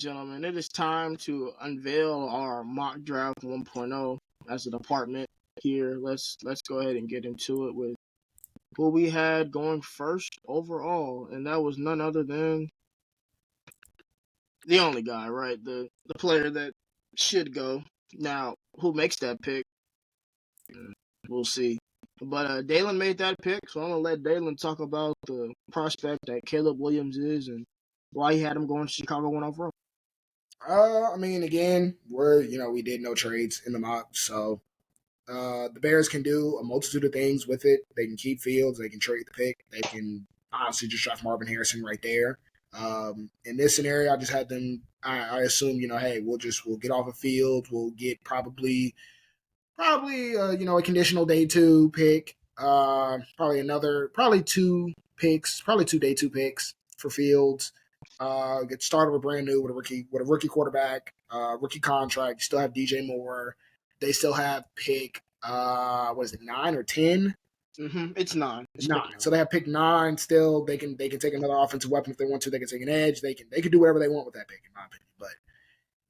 gentlemen, it is time to unveil our mock draft 1.0 as a department here. Let's go ahead and get into it with who we had going first overall, and that was none other than the only guy, right? The player that should go. Now, who makes that pick? We'll see. But Dalen made that pick, so I'm gonna let Dalen talk about the prospect that Caleb Williams is and why he had him going to Chicago 1 overall. I mean, again, we did no trades in the mock, so the Bears can do a multitude of things with it. They can keep Fields, they can trade the pick, they can honestly just draft Marvin Harrison right there. In this scenario, I just had them. I assume, hey, we'll get off of Fields, we'll get probably a conditional day 2 pick, probably 2 picks, probably 2 day 2 picks for Fields. Get started with brand new with a rookie quarterback, rookie contract. You still have DJ Moore. They still have pick 9 or 10? It's 9. It's 9. So they have pick 9 still. They can take another offensive weapon if they want to. They can take an edge. They can do whatever they want with that pick, in my opinion. But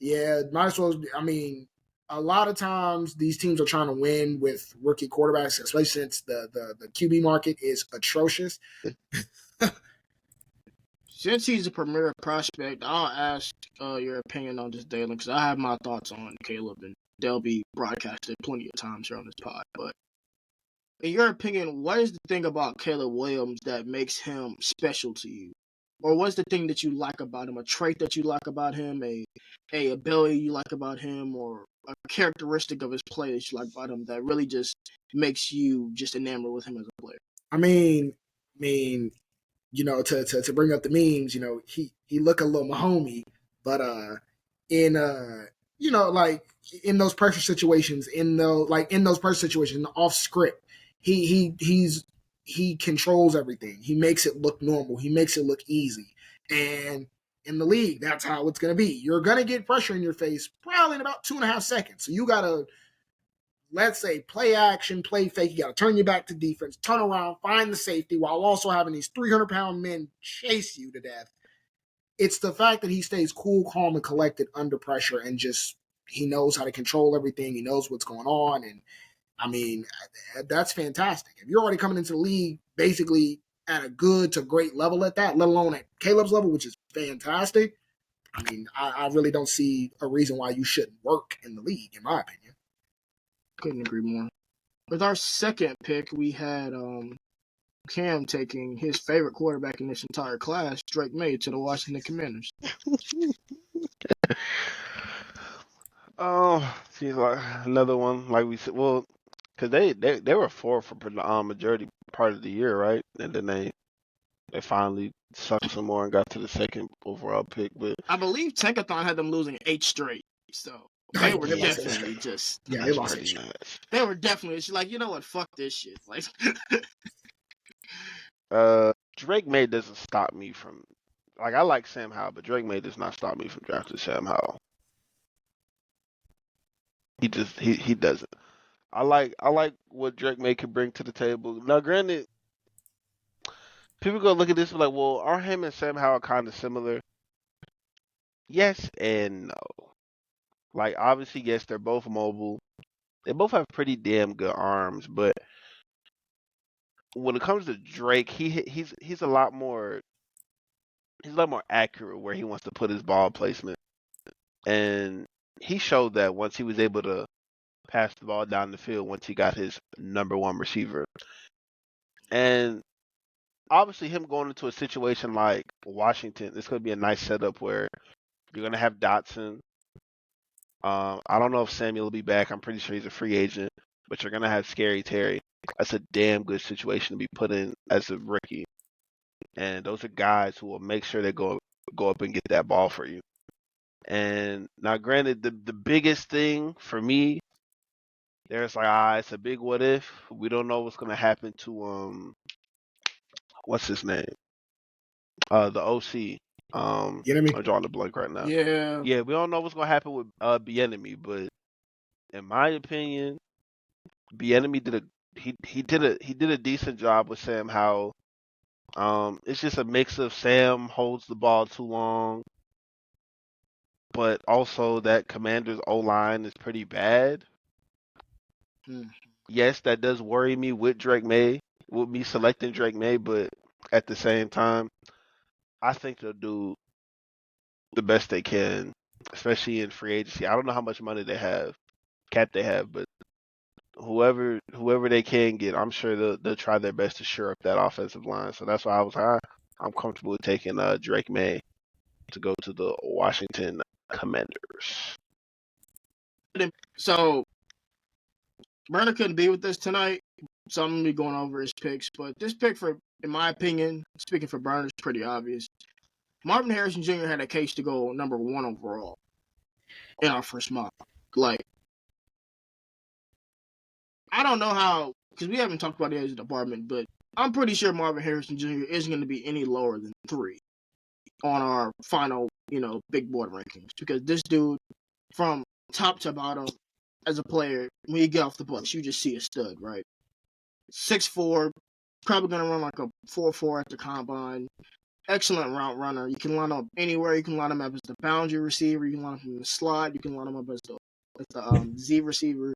yeah, might as well. I mean, a lot of times these teams are trying to win with rookie quarterbacks, especially since the QB market is atrocious. Since he's a premier prospect, I'll ask your opinion on this, Dalen, because I have my thoughts on Caleb, and they'll be broadcasted plenty of times here on this pod. But in your opinion, what is the thing about Caleb Williams that makes him special to you? Or what's the thing that you like about him, a trait that you like about him, a ability you like about him, or a characteristic of his play that you like about him that really just makes you just enamored with him as a player? I mean, to bring up the memes, he look a little Mahomey, but in like in those pressure situations, off script, he controls everything. He makes it look normal. He makes it look easy. And in the league, that's how it's going to be. You're going to get pressure in your face probably in about 2.5 seconds. So you got to, let's say, play action, play fake. You got to turn your back to defense, turn around, find the safety while also having these 300-pound men chase you to death. It's the fact that he stays cool, calm, and collected under pressure, and just he knows how to control everything. He knows what's going on. And I mean, that's fantastic. If you're already coming into the league basically at a good to great level at that, let alone at Caleb's level, which is fantastic, I mean, I really don't see a reason why you shouldn't work in the league, in my opinion. Couldn't agree more. With our second pick, we had Cam taking his favorite quarterback in this entire class, Drake May, to the Washington Commanders. Seems like another one, like we said. Well, because they were 4 for the majority part of the year, right? And then they finally sucked some more and got to the second overall pick. But I believe Tankathon had them losing 8 straight, so they were definitely just they lost pretty it. nice. They were definitely like, you know what, fuck this shit. Like, Drake May doesn't stop me from, like, I like Sam Howell, but Drake May does not stop me from drafting Sam Howell. He doesn't. I like what Drake May can bring to the table. Now, granted, people go look at this and be like, well, are him and Sam Howell kind of similar? Yes and no. Like, obviously, yes, they're both mobile. They both have pretty damn good arms, but when it comes to Drake, he's a lot more accurate where he wants to put his ball placement. And he showed that once he was able to pass the ball down the field once he got his number 1 receiver. And obviously him going into a situation like Washington, it's going to be a nice setup where you're going to have Dotson. I don't know if Samuel will be back. I'm pretty sure he's a free agent. But you're going to have Scary Terry. That's a damn good situation to be put in as a rookie. And those are guys who will make sure they go up and get that ball for you. And now, granted, the biggest thing for me, there's like, it's a big what if. We don't know what's going to happen to, what's his name? The OC. I'm drawing a blank right now. Yeah, we don't know what's going to happen with Bieniemy, but in my opinion, Bieniemy did a decent job with Sam Howell. It's just a mix of Sam holds the ball too long. but also that Commanders O-line is pretty bad. Hmm. Yes, that does worry me with Drake May, with me selecting Drake May, but at the same time, I think they'll do the best they can, especially in free agency. I don't know how much money they have, cap they have, but whoever they can get, I'm sure they'll try their best to shore up that offensive line. So that's why I was I'm comfortable with taking Drake May to go to the Washington Commanders. So Burner couldn't be with us tonight, so I'm gonna be going over his picks. But this pick, in my opinion, speaking for Burner, is pretty obvious. Marvin Harrison Jr. had a case to go number 1 overall in our first mock. Like, I don't know how, because we haven't talked about it as a department, but I'm pretty sure Marvin Harrison Jr. isn't going to be any lower than 3 on our final, big board rankings. Because this dude, from top to bottom, as a player, when you get off the bus, you just see a stud, right? 6'4", probably going to run like a 4.4 at the combine. Excellent route runner. You can line up anywhere. You can line him up as the boundary receiver. You can line him in the slot. You can line him up as the Z receiver.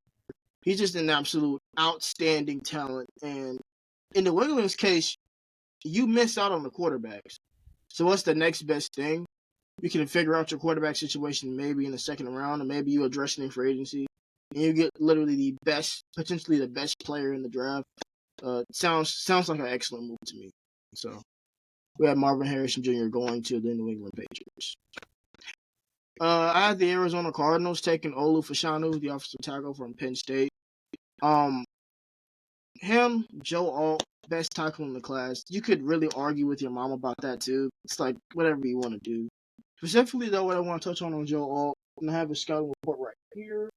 He's just an absolute outstanding talent. And in New England's case, you miss out on the quarterbacks. So what's the next best thing? You can figure out your quarterback situation maybe in the second round, or maybe you address it in free agency, and you get literally potentially the best player in the draft. Sounds like an excellent move to me. So we have Marvin Harrison Jr. going to the New England Patriots. I had the Arizona Cardinals taking Olu Fashanu, the offensive tackle from Penn State. Him, Joe Alt, best tackle in the class. You could really argue with your mom about that too. It's like whatever you want to do. Specifically though, what I want to touch on Joe Alt, I'm gonna have a scouting report right here.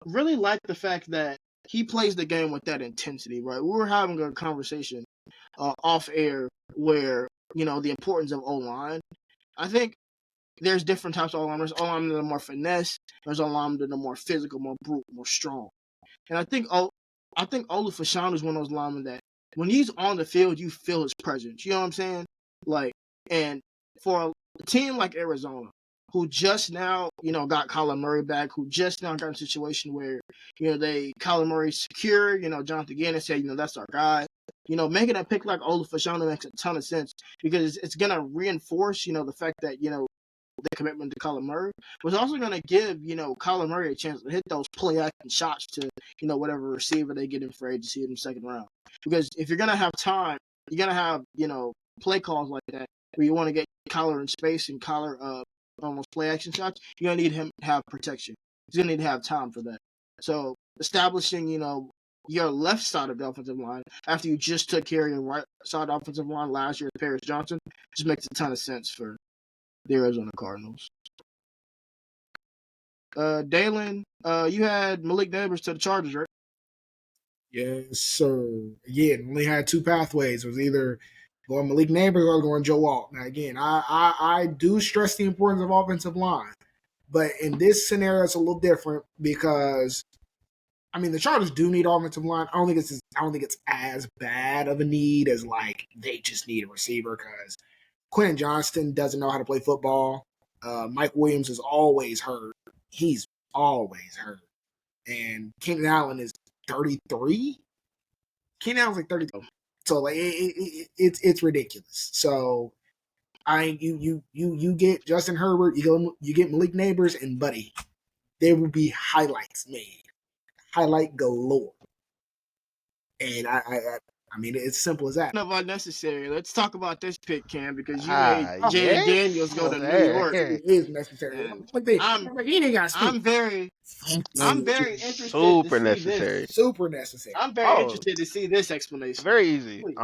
Really like the fact that he plays the game with that intensity, right? We were having a conversation off air where, the importance of O-line. I think there's different types of O-liners. O-linemen that are more finesse. There's O-linemen that are more physical, more brute, more strong. And I think Olu Fashanu is one of those linemen that when he's on the field, you feel his presence. You know what I'm saying? Like, and for a team like Arizona, who just now, got Kyler Murray back, who just now got in a situation where, Kyler Murray's secure, Jonathan Gannon said, that's our guy. Making a pick like Olu Fashanu makes a ton of sense because it's going to reinforce, the fact that, the commitment to Kyler Murray was also going to give, Kyler Murray a chance to hit those play action shots to, whatever receiver they get in for agency in the second round. Because if you're going to have time, you're going to have, play calls like that where you want to get Kyler in space and Kyler almost play action shots, you're going to need him to have protection. He's going to need to have time for that. So establishing, your left side of the offensive line after you just took care of your right side offensive line last year with Paris Johnson just makes a ton of sense for the Arizona Cardinals. Dalen, you had Malik Nabers to the Chargers, right? Yes, sir. Again, only had 2 pathways. It was either going Malik Nabers or going Joe Alt. Now, again, I do stress the importance of offensive line, but in this scenario, it's a little different because, the Chargers do need offensive line. I don't think it's as bad of a need as like they just need a receiver because Quentin Johnston doesn't know how to play football. Mike Williams is always hurt. He's always hurt. And Keenan Allen is 33. Keenan Allen's like 33. So like it's ridiculous. So you get Justin Herbert, you get Malik Nabers, and buddy, there will be highlights made, highlight galore. And it's simple as that. Of unnecessary. Let's talk about this pick, Cam, because you made Jaden Yes, Daniels go to New York. It is necessary. I'm very interested to super see necessary. this. Super necessary. I'm very interested to see this explanation. Very easy. Please.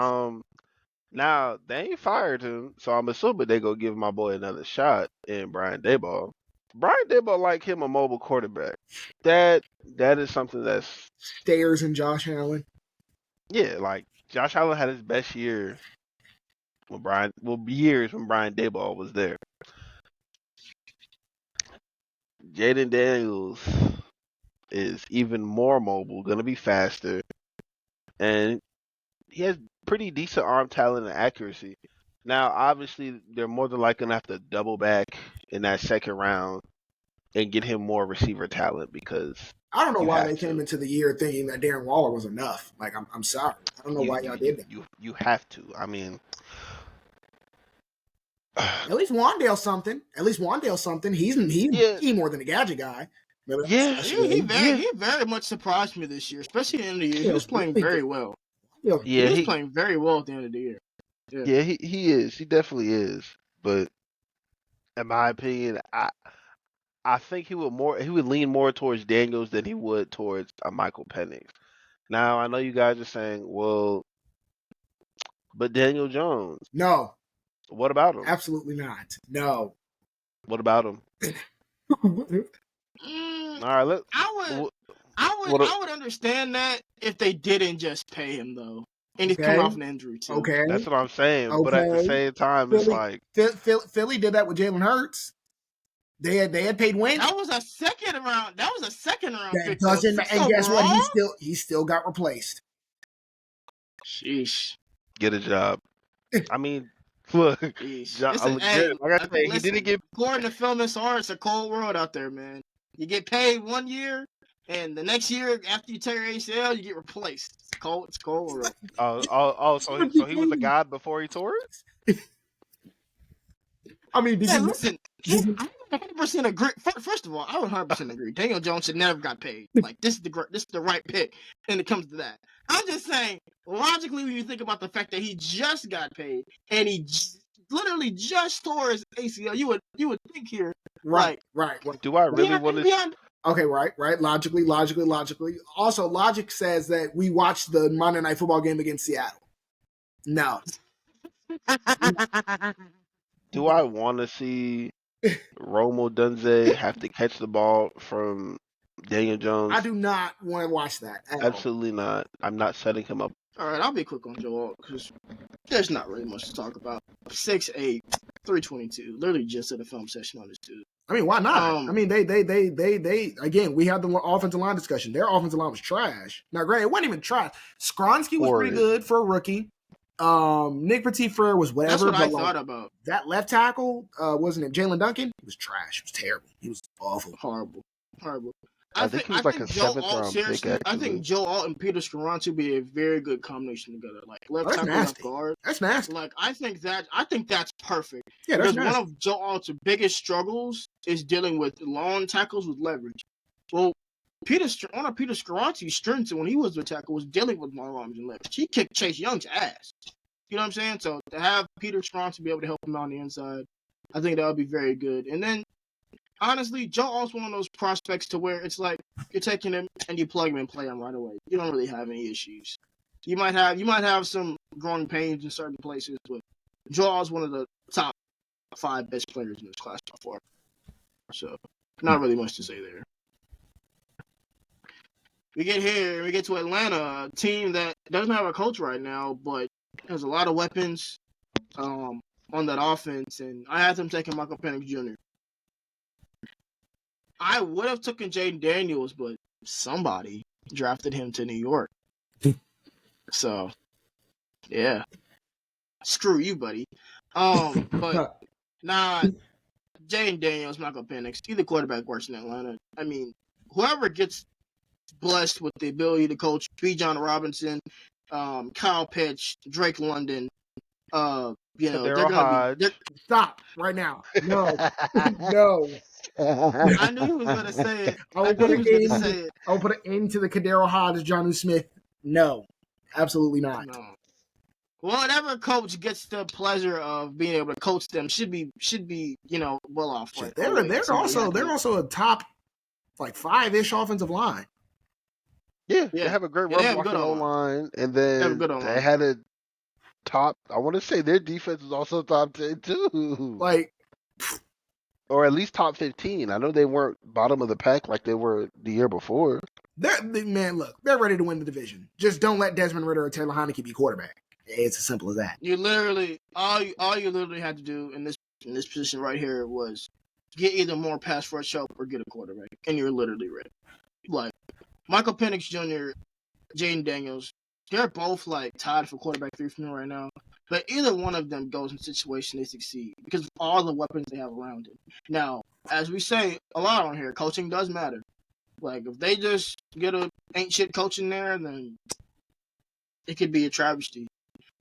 Now they ain't fired him, so I'm assuming they go give my boy another shot in Brian Daboll. Brian Daboll like him a mobile quarterback. That is something that's Stairs and Josh Allen. Yeah, like Josh Allen had his best year years when Brian Daboll was there. Jaden Daniels is even more mobile, gonna be faster, and he has pretty decent arm talent and accuracy. Now, obviously, they're more than likely gonna have to double back in that second round and get him more receiver talent because I don't know you why have they came to. into the year thinking that Darren Waller was enough. Like, I'm sorry. I don't know You why you y'all you did that. you have to. I mean, At least Wandale's something. At least Wandale's something. He's yeah, he more than a gadget guy. Maybe that's yeah, discussion later. yeah, He very much surprised me this year, especially at the end of the year. He was Wandale's playing really good. very well. Wandale's He yeah. was really He playing very well at the end of the year. Yeah. yeah he is. He definitely is. But in my opinion, I think he would lean more towards Daniels than he would towards a Michael Penix. Now I know you guys are saying, well, but Daniel Jones, no, what about him? absolutely not. No. What about him? Mm, All right, let I what, what would understand that if they didn't just pay him though, and he's coming Okay. off an injury too. Okay. that's what I'm saying. But at the Okay. same time, it's Philly, like, Philly did that with Jalen Hurts. They had paid Wentz. That was a second round. That was a second round That pick though. doesn't. Sixth And guess what? overall. He still got replaced. Sheesh. get a job. I mean, look, Sheesh. Listen, hey, like I said, he didn't listen. get. According to Phil Nassar, it's a cold world out there, man. You get paid 1 year, and the next year after you tear your ACL, you get replaced. It's cold. It's cold world. So he was a god before he tore it. I mean, did Hey, you? listen, I 100% agree. First of all, I would 100% agree. Daniel Jones should never got paid. Like this is the right pick, and it comes to that. I'm just saying, logically, when you think about the fact that he just got paid and he literally just tore his ACL, you would think here, Right, like, right. Do I really want to? beyond. Okay, right. Logically. Also, logic says that we watched the Monday Night Football game against Seattle. No. Do I want to see Romo Dunze have to catch the ball from Daniel Jones? I do not want to watch that at all. Absolutely not. I'm not setting him up. All right, I'll be quick on Joel because there's not really much to talk about. 6'8", 322. Literally just did a film session on this dude. I mean, why not? I mean, they again, we had the offensive line discussion. Their offensive line was trash. Now, granted, it wasn't even trash. Skronsky was pretty good for a rookie. Nick Petit-Frere was whatever. That's what I thought about. That left tackle, wasn't it Jalen Duncan? He was trash. It was terrible. He was awful. Horrible. I think he was like a seventh round pick. Actually, I think Joe Alt and Peter Scarante would be a very good combination together. Like left tackle, left guard. That's nasty. Like I think that's perfect. Yeah, that's because one of Joe Alt's biggest struggles is dealing with long tackles with leverage. Well, one of Peter Scarante's strengths when he was a tackle was dealing with long arms and leverage. He kicked Chase Young's ass. You know what I'm saying? So to have Peter Scarante be able to help him out on the inside, I think that would be very good. And then honestly, Joe Alt's one of those prospects to where it's like you're taking him and you plug him and play him right away. You don't really have any issues. You might have some growing pains in certain places, but Joe Alt's one of the top 5 best players in this class so far. So not really much to say there. We get to Atlanta, a team that doesn't have a coach right now, but has a lot of weapons on that offense, and I had them taking Michael Penix Jr. I would have taken Jayden Daniels, but somebody drafted him to New York. So, yeah. Screw you, buddy. But nah, Jayden Daniels, Michael Penix, either quarterback works in Atlanta. I mean, whoever gets blessed with the ability to coach B. John Robinson, Kyle Pitts, Drake London, they're gonna be. Stop right now. No, no. I knew he was gonna say it. I'll put an end to the Kadero Hodge, Jonnu Smith. No, absolutely not. No. Whatever coach gets the pleasure of being able to coach them should be well off. Right? They're also a top like 5-ish offensive line. Yeah, they have a great run blocking O-line, and then they had a top. I want to say their defense is also top 10 too. Like, or at least top 15. I know they weren't bottom of the pack like they were the year before. Look, they're ready to win the division. Just don't let Desmond Ridder or Taylor Heineke be quarterback. It's as simple as that. You literally all you literally had to do in this position right here was get either more pass rush help or get a quarterback, and you're literally ready. Like Michael Penix Jr., Jayden Daniels, they're both like tied for quarterback 3 for me right now. But either one of them goes in a situation they succeed because of all the weapons they have around it. Now, as we say a lot on here, coaching does matter. Like if they just get a ain't shit coach in there, then it could be a travesty.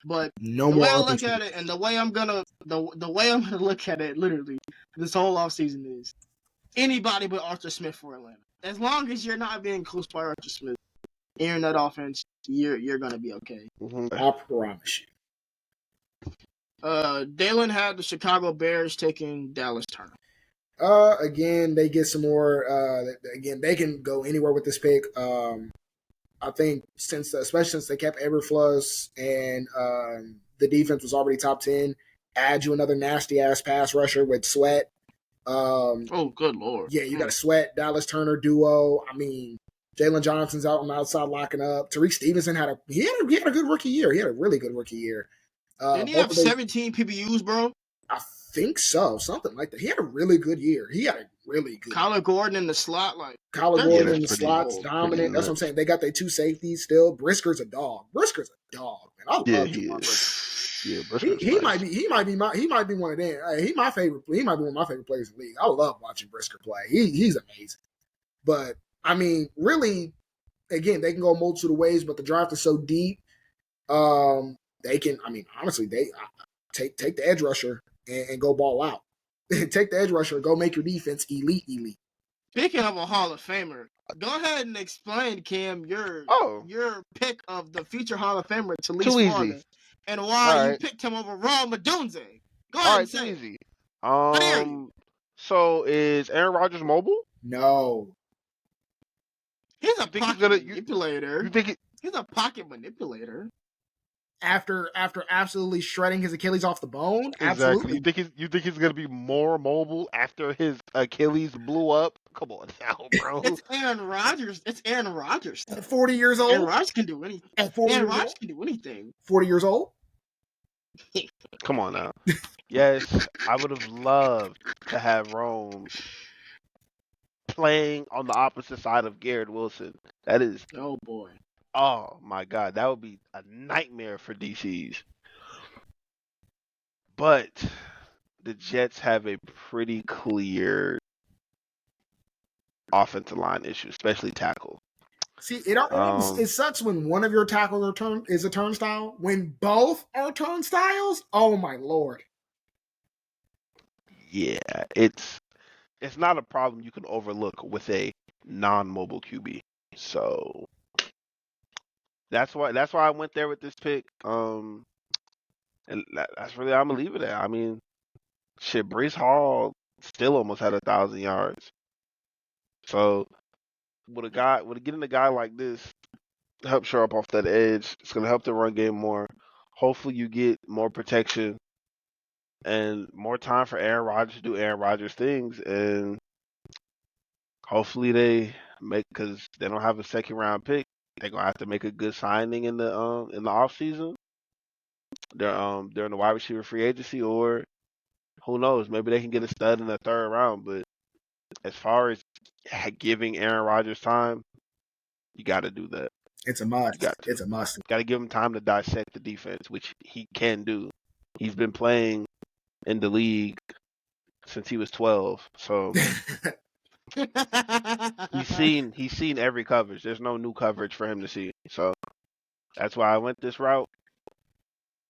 But No the way more I open look at it, and the way I'm gonna look at it, literally, this whole offseason is anybody but Arthur Smith for Atlanta. As long as you're not being close by Arthur Smith in that offense, you're gonna be okay. I promise you. Dalen had the Chicago Bears taking Dallas Turner. Again, they get some more. Again, they can go anywhere with this pick. I think especially since they kept Eberflus and the defense was already top 10, add you another nasty ass pass rusher with Sweat. Oh, good lord! Yeah, you got a Sweat Dallas Turner duo. I mean, Jalen Johnson's out on the outside locking up. Tariq Stevenson had a good rookie year. He had a really good rookie year. Didn't he have 17 PBUs, bro? I think so, something like that. He had a really good year. Kyler Gordon in the slot, Kyler Gordon in the slots, dominant. That's what I'm saying. They got their two safeties still. Brisker's a dog. Man. I love Brisker. Yeah, He might be one of them. He my favorite. He might be one of my favorite players in the league. I love watching Brisker play. He's amazing. But I mean, really, again, they can go a multitude of ways. But the draft is so deep. They can. I mean, honestly, they take the edge rusher and go ball out. Take the edge rusher, go make your defense elite. Speaking of a Hall of Famer, go ahead and explain, Cam, your pick of the future Hall of Famer to Lee Sparta and why you picked him over Ron Madunze. Go ahead and say too easy. So is Aaron Rodgers mobile? No. He's a pocket manipulator. He's a pocket manipulator. After absolutely shredding his Achilles off the bone, exactly. Absolutely. You think he's gonna be more mobile after his Achilles blew up? Come on now, bro. It's Aaron Rodgers. At 40 years old, Aaron Rodgers can do anything. Aaron Rodgers can do anything. 40 years old. Come on now. Yes, I would have loved to have Rome playing on the opposite side of Garrett Wilson. That is. Oh boy. Oh my God, that would be a nightmare for DCs. But the Jets have a pretty clear offensive line issue, especially tackle. See, it sucks when one of your tackles is a turnstile. When both are turnstiles, oh my lord. Yeah, it's not a problem you can overlook with a non-mobile QB. So that's why I went there with this pick. And that's really I'm gonna leave it at. I mean, shit, Breece Hall still almost had 1,000 yards. So getting a guy like this help shore up off that edge. It's gonna help the run game more. Hopefully, you get more protection and more time for Aaron Rodgers to do Aaron Rodgers things, and hopefully they make because they don't have a second round pick. They're gonna have to make a good signing in the off season. During the wide receiver free agency, or who knows, maybe they can get a stud in the third round. But as far as giving Aaron Rodgers time, you got to do that. It's a must. It's a must. Got to give him time to dissect the defense, which he can do. He's been playing in the league since he was 12, so he's seen every coverage. There's no new coverage for him to see. So that's why I went this route.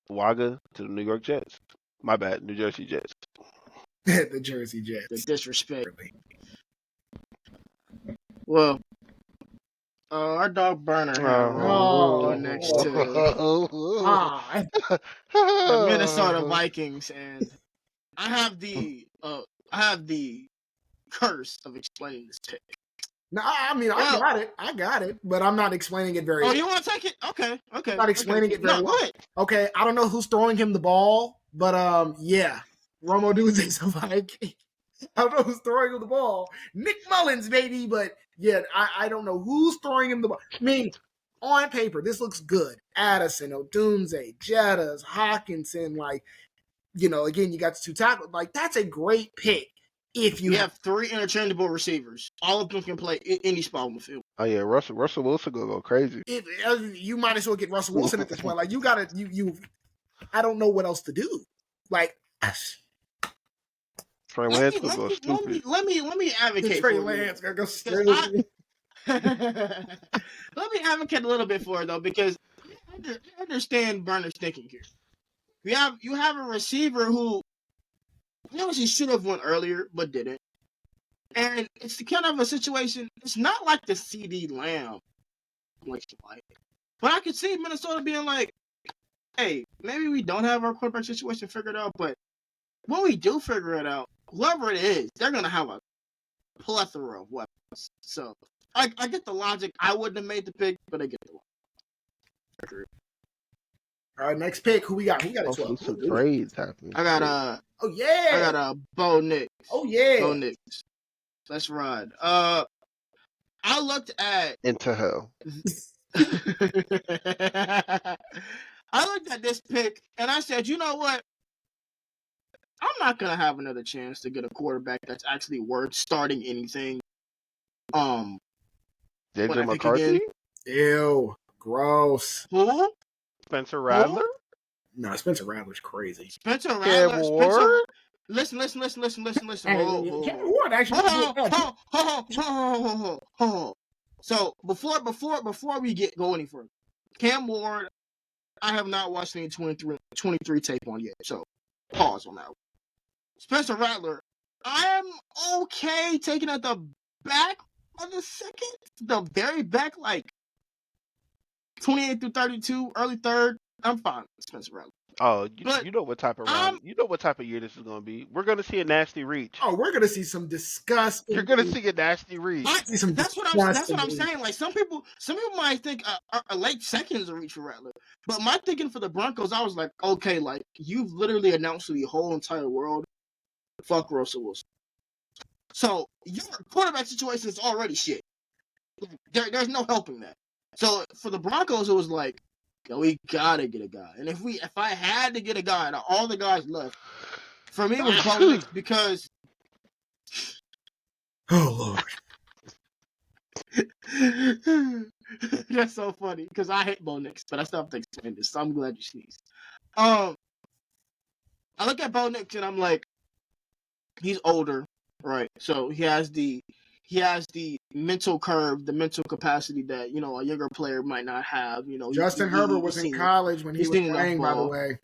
Waga to the New York Jets. My bad, New Jersey Jets. The Jersey Jets. The disrespect. Well, our dog Burner had next to the Minnesota Vikings, and I have the curse of explaining this pick. No, I mean I got it, but I'm not explaining it very. Oh, you want to take it? Okay. I'm not explaining it very well. Okay, I don't know who's throwing him the ball, but yeah, Romo Duze's a Viking. I don't know who's throwing him the ball. Nick Mullins, maybe, but yeah, I don't know who's throwing him the ball. I mean, on paper, this looks good. Addison, Odunze, Jettas, Hawkinson, again, you got the two tackles. That's a great pick. If you have three interchangeable receivers, all of them can play any spot on the field. Oh yeah, Russell Wilson gonna go crazy. You might as well get Russell Wilson at this point. You gotta I don't know what else to do. Like, Trey Lance gonna go stupid. let me advocate Trey for Lance it. gonna go Because straight. let me advocate a little bit for it though, because I understand Burner's thinking here. You have a receiver who obviously should have went earlier but didn't, and it's the kind of a situation. It's not like the CD Lamb situation, like, but I could see Minnesota being like, "Hey, maybe we don't have our quarterback situation figured out, but when we do figure it out, whoever it is, they're gonna have a plethora of weapons." So I get the logic. I wouldn't have made the pick, but I get the logic. All right, next pick. Who we got? Who got a 12? Hopefully some trades happening. I got Oh yeah. I got Bo Nix. Oh yeah. Bo Nix. Let's ride. I looked at Into hell. I looked at this pick and I said, you know what? I'm not gonna have another chance to get a quarterback that's actually worth starting anything. JJ McCarthy? Ew. Gross. Who? Spencer Rattler? No, Spencer Rattler's crazy. Spencer Cam Rattler. Ward? Listen. Cam Ward actually. So before we go any further, Cam Ward, I have not watched any 23 tape on yet. So pause on that one. Spencer Rattler, I'm okay taking at the back of the second, the very back, like 28 through 32, early third. I'm fine with Spencer Rattler. Oh, But you know what type of round? You know what type of year this is going to be. We're going to see a nasty reach. Oh, we're gonna see some disgusting. You're going to see a nasty reach. That's what I'm saying. Like some people might think a late second is a reach for Rattler. But my thinking for the Broncos, I was like, okay, like you've literally announced to the whole entire world, fuck Russell Wilson. So your quarterback situation is already shit. There's no helping that. So for the Broncos, it was like, we gotta get a guy. And if I had to get a guy, and all the guys left, for me it was Bo Nix because. Oh Lord. That's so funny because I hate Bo Nix, but I still have to explain this. So I'm glad you sneezed. I look at Bo Nix and I'm like, he's older, right? So he has the mental curve, the mental capacity that a younger player might not have. Justin Herbert was in college when he was playing, by the way.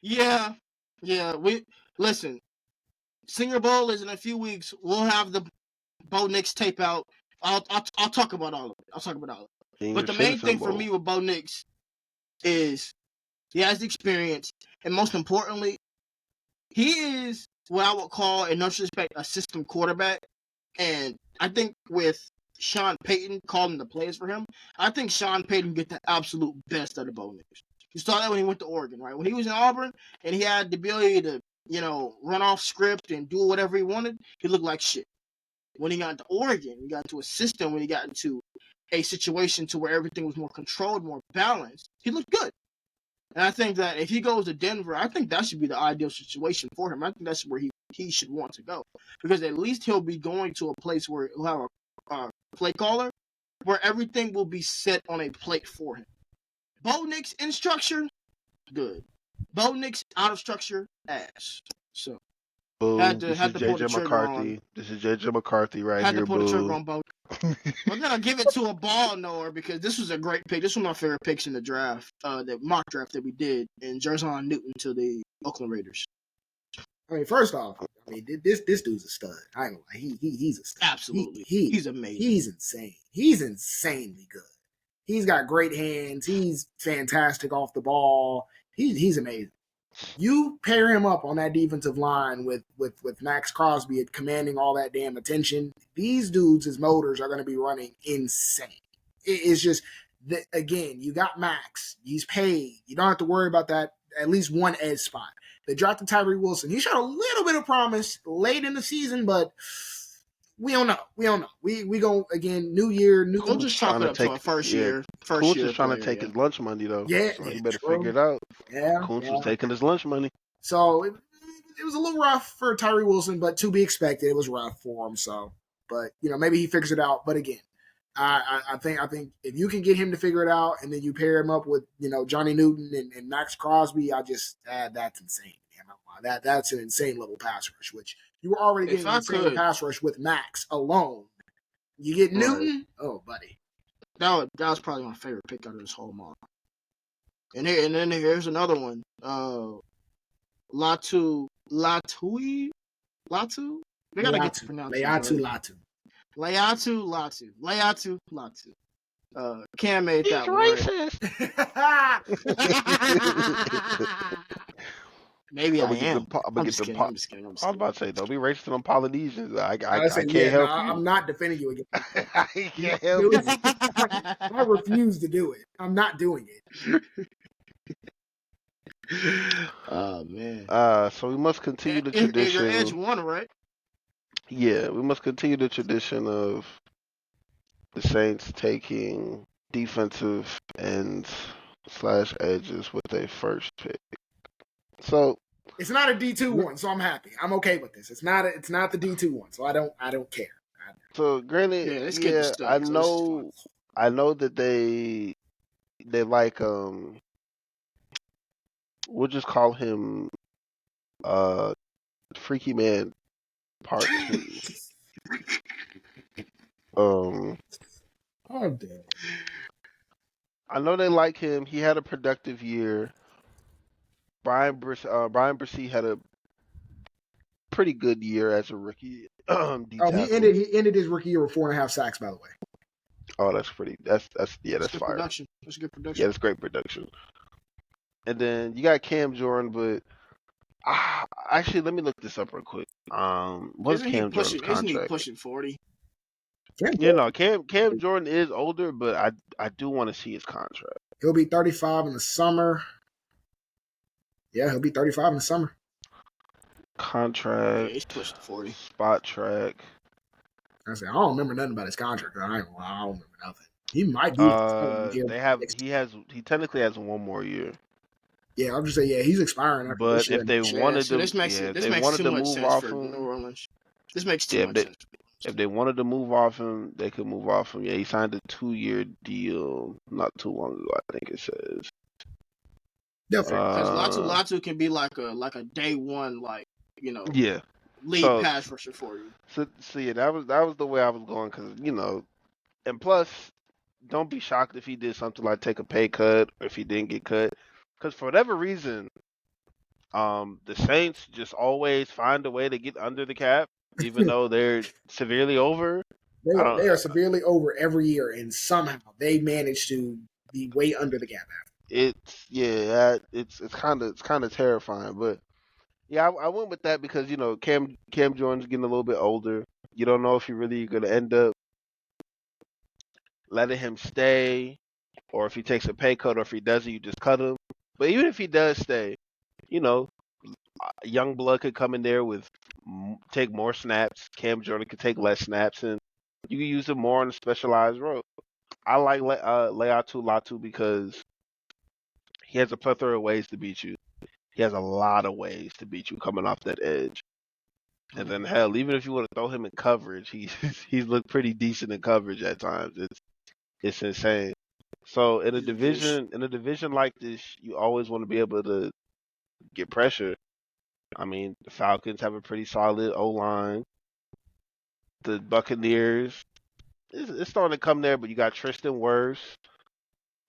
Yeah. We listen. Senior Bowl is in a few weeks. We'll have the Bo Nix tape out. I'll talk about all of it. But the main thing for me with Bo Nix is he has the experience, and most importantly, he is what I would call, in no disrespect, a system quarterback. And I think with Sean Payton calling the plays for him, I think Sean Payton get the absolute best out of Bo Nix. You saw that when he went to Oregon, right? When he was in Auburn and he had the ability to, run off script and do whatever he wanted, he looked like shit. When he got into Oregon, he got into a system, when he got into a situation to where everything was more controlled, more balanced, he looked good. And I think that if he goes to Denver, I think that should be the ideal situation for him. I think that's where he should want to go. Because at least he'll be going to a place where he'll have a play caller where everything will be set on a plate for him. Bo Nix in structure, good. Bo Nix out of structure, ass. So, this is JJ McCarthy. This is JJ McCarthy right here, had to pull the trigger on Bo. We're going to give it to a ball knower because this was a great pick. This was my favorite picks in the draft, the mock draft that we did, in Jerson Newton to the Oakland Raiders. I mean, first off, this dude's a stud. I ain't gonna lie. He's a stud. Absolutely. He's amazing. He's insane. He's insanely good. He's got great hands. He's fantastic off the ball. He's amazing. You pair him up on that defensive line with Max Crosby commanding all that damn attention. These dudes, his motors are going to be running insane. It's just, again, you got Max. He's paid. You don't have to worry about that, at least one edge spot. They drafted Tyree Wilson. He showed a little bit of promise late in the season, but we don't know. We go, again, new year, new. We'll just chalk it up to a first year. Coach is trying to take his lunch money, though. Yeah. So he better figure it out. Yeah. Coach was taking his lunch money. So it was a little rough for Tyree Wilson, but to be expected. It was rough for him. So, but maybe he figures it out. But again, I think if you can get him to figure it out, and then you pair him up with Johnny Newton and Max Crosby, that's insane. That's an insane level pass rush, which you were already If getting an I insane could, pass rush with Max alone. You get right, Newton, oh buddy, that was probably my favorite pick out of this whole mock. And then here's another one. Latu. They gotta get the pronunciation right. Latu. Cam made He's that one right. racist. Maybe I I'm am. gonna get the. I'm just kidding. I was about to say, don't be racist on Polynesians. I say, can't help you. I'm not defending you again. I can't help you. I refuse to do it. I'm not doing it. Oh man. So we must continue the tradition. Your edge won, right? Yeah, we must continue the tradition of the Saints taking defensive ends / edges with a first pick. So it's not a D2 one, so I'm happy. I'm okay with this. It's not the D2 one, so I don't care. So granted, I know that they like we'll just call him Freaky Man Part 2. Oh damn. I know they like him. He had a productive year. Brian Bresee had a pretty good year as a rookie. He ended his rookie year with 4.5 sacks, by the way. Oh, that's pretty. That's fire. Production. That's good production. Yeah, that's great production. And then you got Cam Jordan, but actually, let me look this up real quick. What's Cam Jordan's contract? Isn't he pushing 40? Cam Jordan is older, but I do want to see his contract. He'll be 35 in the summer. Yeah, he'll be 35 in the summer. Contract. Yeah, he's pushing 40. Spot track. I don't remember nothing about his contract. I don't remember nothing. He might be. He technically has one more year. Yeah, I'll just say he's expiring after but this year. if they wanted to, this makes too much sense for New Orleans. This makes too much sense. If they wanted to move off him, they could move off him. Yeah, he signed a 2-year deal not too long ago, I think it says. Definitely. Because Latu can be like a day one, lead pass rusher for you. So yeah, that was the way I was going, because and plus, don't be shocked if he did something like take a pay cut or if he didn't get cut, because for whatever reason, the Saints just always find a way to get under the cap, even though they're severely over. They are severely over every year, and somehow they manage to be way under the cap. It's kind of terrifying, but yeah, I went with that because Cam Jordan's getting a little bit older. You don't know if you're really going to end up letting him stay, or if he takes a pay cut, or if he doesn't, you just cut him. But even if he does stay, young blood could come in there take more snaps. Cam Jordan could take less snaps, and you can use him more on a specialized role. I like Latu because he has a plethora of ways to beat you. He has a lot of ways to beat you coming off that edge. And then hell, even if you want to throw him in coverage, he's looked pretty decent in coverage at times. It's insane. So in a division like this, you always want to be able to get pressure. I mean, the Falcons have a pretty solid O-line. The Buccaneers, it's starting to come there, but you got Tristan Wirfs.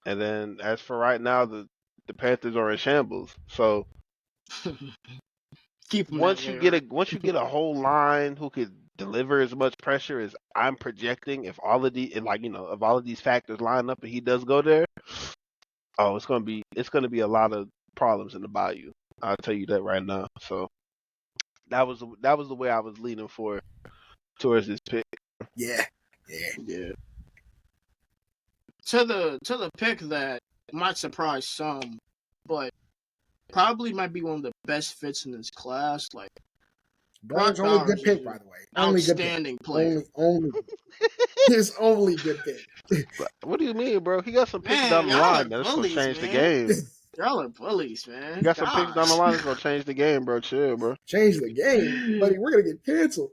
And then as for right now, the Panthers are in shambles. So once you get a whole line who could deliver as much pressure as I'm projecting, if all of these factors line up and he does go there, it's gonna be a lot of problems in the Bayou. I'll tell you that right now. So that was the way I was leaning towards this pick. Yeah. To the pick that might surprise some, but probably might be one of the best fits in this class. Like, Brian's only good pick, by the way. Outstanding player. Only his only good pick. What do you mean, bro? He got some picks down the line that's gonna change the game. Y'all are bullies, man. He got some picks down the line that's gonna change the game, bro. Chill, bro. Change the game, buddy. We're gonna get canceled.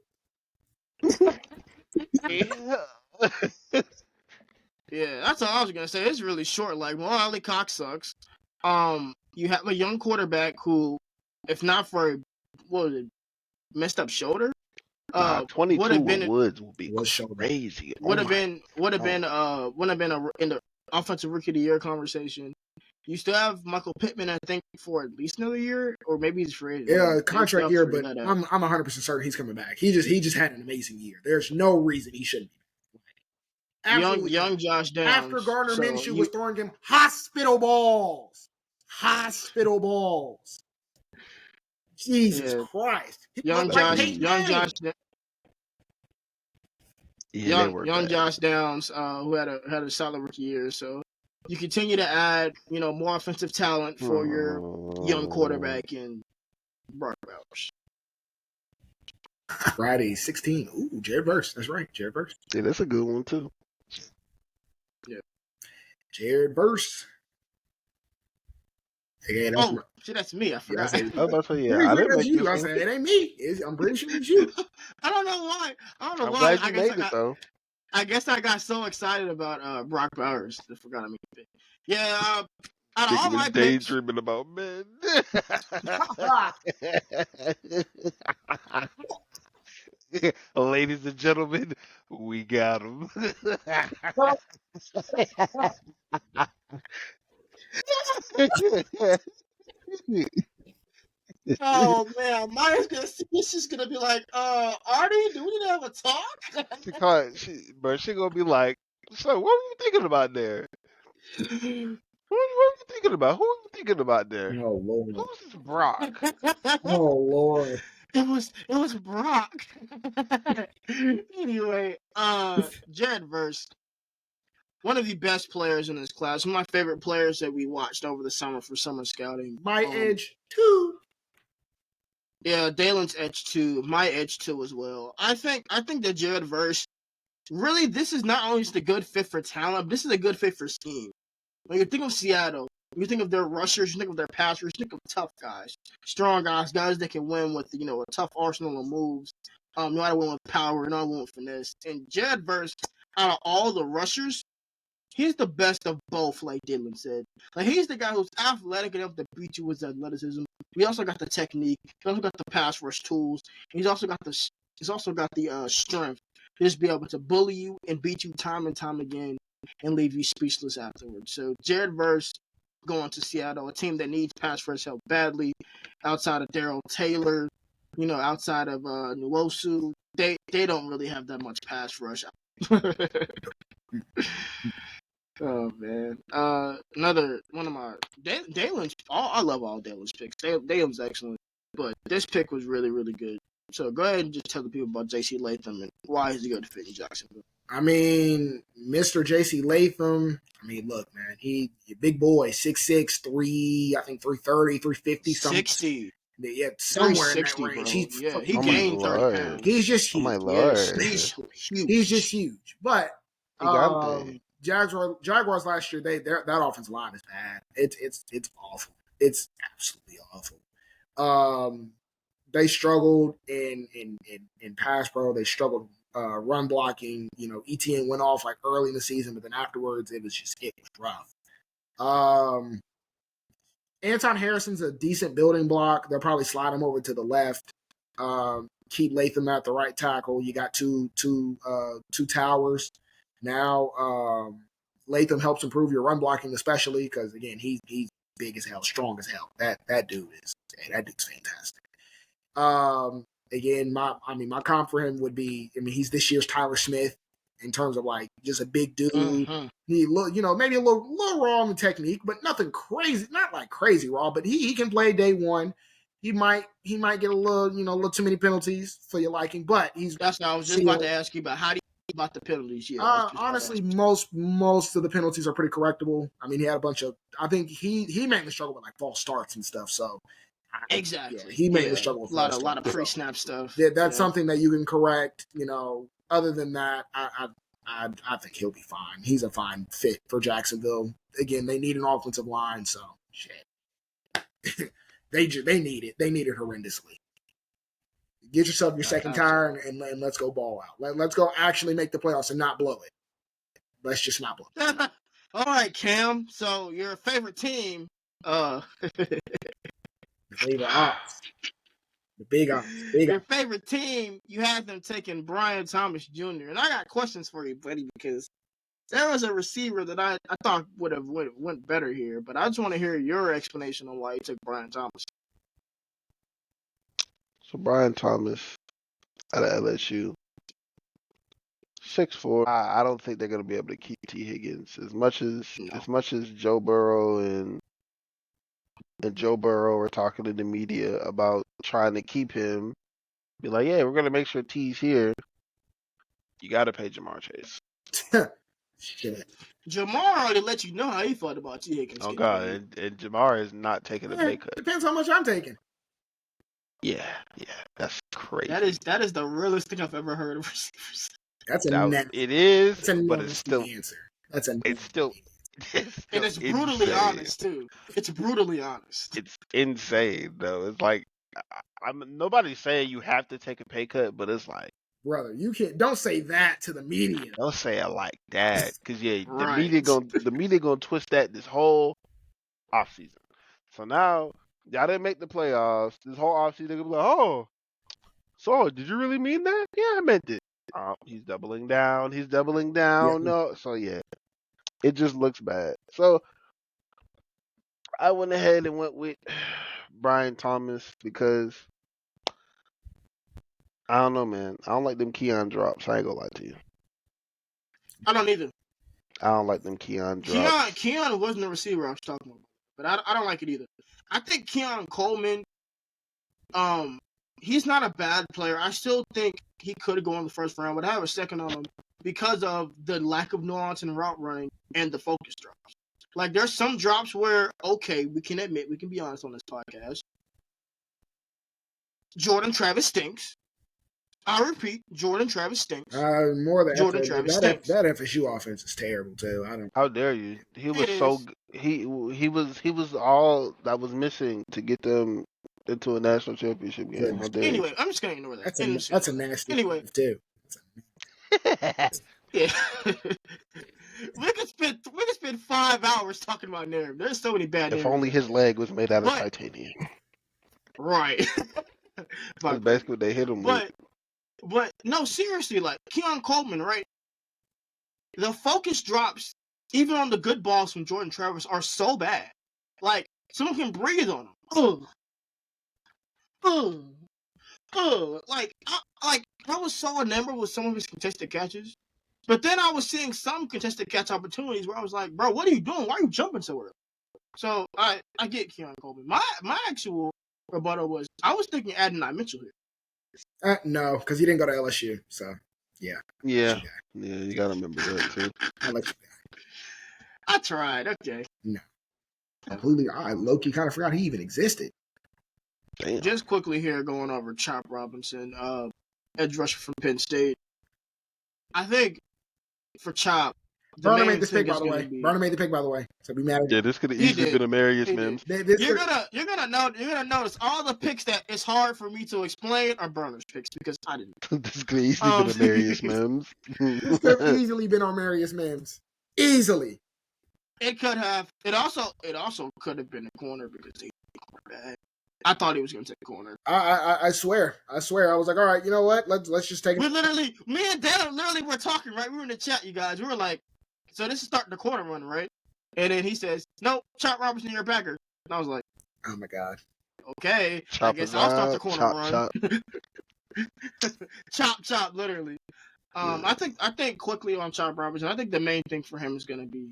Yeah, that's all I was gonna say. It's really short. Like, Ali Cox sucks. You have a young quarterback who, if not for what was it, messed up shoulder, Nah, would 22 have with been Woods would be Was shoulder. crazy. Oh would have my been God. in the offensive rookie of the year conversation. You still have Michael Pittman, I think, for at least another year, or maybe he's free. Yeah, They contract still year, figure but that out. I'm 100% certain he's coming back. He just had an amazing year. There's no reason he shouldn't be. Absolutely Young not. Josh After Downs. Gardner So Minshew was throwing him hospital balls. Hospital balls. Jesus yeah, Christ. He young looked like Josh, Peyton Agreed. Manning. Yeah, they were young bad. Josh Downs, who had a solid rookie year. So you continue to add, more offensive talent for your young quarterback in Brock Bowers. Friday, 16. Ooh, Jared Verse. That's right. Jared Verse. Yeah, that's a good one too. Jared Verse. Yeah, that's Oh, shit, that's me. I I forgot. said, I was about to say, yeah, pretty I sure didn't that's make this you. I one. said, it ain't me. I'm pretty sure it's you. I don't know why. I don't know I'm why. glad you made it though. I guess I got so excited about Brock Bowers. I forgot I made it. Yeah. Out of Nigga all was my picks, daydreaming about men. Ladies and gentlemen, we got him. oh man, Maya's gonna see this. She's gonna be like, Artie, do we need to have a talk? But she gonna be like, so what were you thinking about there? What were you thinking about? Who are you thinking about there? Oh, Lord. Who's this Brock? Oh, Lord. It was Brock. Anyway, Jed verse one of the best players in this class. One of my favorite players that we watched over the summer for summer scouting. My edge, too. Yeah, Dalen's edge too. My edge too as well. I think that Jared Verse really this is not only just a good fit for talent, but this is a good fit for scheme. When you think of Seattle, you think of their rushers, you think of their passers, you think of tough guys, strong guys, guys that can win with a tough arsenal of moves. Know how to win with power, know how to win with finesse. And Jared Verse, out of all the rushers, he's the best of both, like Dylan said. Like he's the guy who's athletic enough to beat you with athleticism. He also got the technique. He also got the pass rush tools. He's also got the strength to just be able to bully you and beat you time and time again and leave you speechless afterwards. So Jared Verse going to Seattle, a team that needs pass rush help badly, outside of Darrell Taylor, outside of Nwosu, they don't really have that much pass rush. Oh man. Another one of my Dalen's. I love all Dalen's picks. Dalen's excellent, but this pick was really really good. So go ahead and just tell the people about J.C. Latham and why he's a good fit in Jacksonville. I mean, Mr. J.C. Latham. I mean, look, man, he big boy, 6'6", 3, I think 330, 350, 60. Yeah, somewhere in that 360, range. bro. Yeah, he Oh my gained 30 lord. pounds. He's just Oh my huge. lord. He's huge. He's just huge. But Gigante. Jaguars last year, that offensive line is bad. It's awful. It's absolutely awful. They struggled in pass pro. They struggled run blocking. ETN went off like early in the season, but then afterwards it was rough. Anton Harrison's a decent building block. They'll probably slide him over to the left. Keep Latham at the right tackle. You got two towers. Now Latham helps improve your run blocking, especially because again he's big as hell, strong as hell. That dude's fantastic. Again, my comp for him would be, he's this year's Tyler Smith in terms of like just a big dude. Mm-hmm. He maybe a little raw in the technique, but nothing crazy, not like crazy raw, but he can play day one. He might get a little too many penalties for your liking, but That's what I was just about to ask you about. How do you about the penalties? Yeah. Honestly, most of the penalties are pretty correctable. I mean, he had a bunch of. I think he mainly struggled with like false starts and stuff. So exactly, yeah, he mainly struggled with a lot of pre-snap stuff. That's something that you can correct. Other than that, I think he'll be fine. He's a fine fit for Jacksonville. Again, they need an offensive line, so shit. they need it. They need it horrendously. Get yourself your second tire and let's go ball out. Let's go actually make the playoffs and not blow it. Let's just not blow. All right, Cam. So your favorite team, The favorite ops. The big ops. Big your ops. favorite team, you had them taking Brian Thomas Jr. And I got questions for you, buddy, because there was a receiver that I thought would have went better here, but I just want to hear your explanation on why you took Brian Thomas. So Brian Thomas out of LSU, 6'4". I don't think they're gonna be able to keep T. Higgins as much as Joe Burrow and Joe Burrow are talking to the media about trying to keep him. Be like, yeah, we're gonna make sure T's here. You gotta pay Jamar Chase. Shit. Jamar already let you know how he felt about T. Higgins. Oh God, and Jamar is not taking a pay cut. Depends how much I'm taking. Yeah, that's crazy. That is the realest thing I've ever heard of receivers. That's a it is, that's a but it's still answer. That's a it's still and it's brutally insane. honest too. It's brutally honest. It's insane though. It's like I'm nobody's saying you have to take a pay cut, but it's like, brother, you can't. Don't say that to the media. don't say it like that, because yeah, Right. the media gonna twist that this whole offseason. So now y'all didn't make the playoffs. This whole offseason, they're gonna be like, oh, so did you really mean that? Yeah, I meant it. He's doubling down. He's doubling down. Yeah. No, so yeah, it just looks bad. So I went ahead and went with Brian Thomas because I don't know, man. I don't like them Keon drops. I ain't gonna lie to you. I don't either. I don't like them Keon drops. Keon wasn't the receiver I was talking about, but I don't like it either. I think Keon Coleman, he's not a bad player. I still think he could go in the first round, but I have a second on him because of the lack of nuance in route running and the focus drops. Like, there's some drops where, okay, we can be honest on this podcast. Jordan Travis stinks. I repeat, Jordan Travis stinks. More than Jordan Travis that, stinks. that FSU offense is terrible too. I don't. How dare you? He was he was all that was missing to get them into a national championship game. How dare Anyway, I'm just gonna ignore that. That's a nasty anyway move too. Yeah. we could spend 5 hours talking about narrative. There's so many bad. If only his leg was made out of titanium. Right. That's basically what they hit him with. But no, seriously, like Keon Coleman, right? The focus drops, even on the good balls from Jordan Travis, are so bad. Like, someone can breathe on him. Like I was so enamored with some of his contested catches. But then I was seeing some contested catch opportunities where I was like, bro, what are you doing? Why are you jumping so early? So I get Keon Coleman. My actual rebuttal was I was thinking Adonai Mitchell here. No, because he didn't go to LSU. So yeah. Yeah, you gotta remember that too. I let you down. I tried. Okay. No. Completely. I low-key kind of forgot he even existed. Damn. Just quickly here, going over Chop Robinson, edge rusher from Penn State. I think for Chop, Burner made this pick, by the way. Burner made the pick, by the way. So be mad at Yeah, this could have easily been a Marius Mims. You're gonna notice all the picks that it's hard for me to explain are Burner's picks because I didn't. This could have easily been a Marius Mims. This could have easily been on Marius Mims. Easily. It could have. It also could have been a corner because they bad. I thought he was going to take a corner. I swear. I was like, all right, you know what? Let's just take it. Me and Dan literally were talking, right? We were in the chat, you guys. We were like, so this is starting the corner run, right? And then he says, no, Chop Robinson, you're a backer. And I was like, oh my God. Okay, I guess I'll start the corner run. Chop, literally. I think quickly on Chop Robinson, I think the main thing for him is going to be,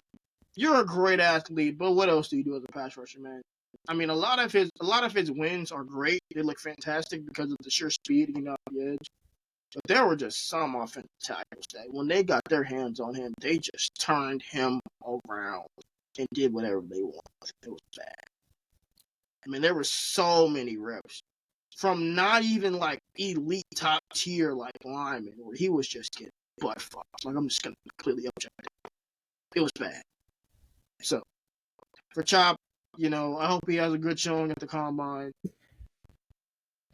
you're a great athlete, but what else do you do as a pass rusher, man? I mean, a lot of his wins are great. They look fantastic because of the sheer speed, off the edge. But there were just some offensive tackles that when they got their hands on him, they just turned him around and did whatever they wanted. It was bad. I mean, there were so many reps from not even like elite top tier like linemen where he was just getting butt fucked. Like, I'm just gonna completely objective. It was bad. So for Chop, I hope he has a good showing at the combine.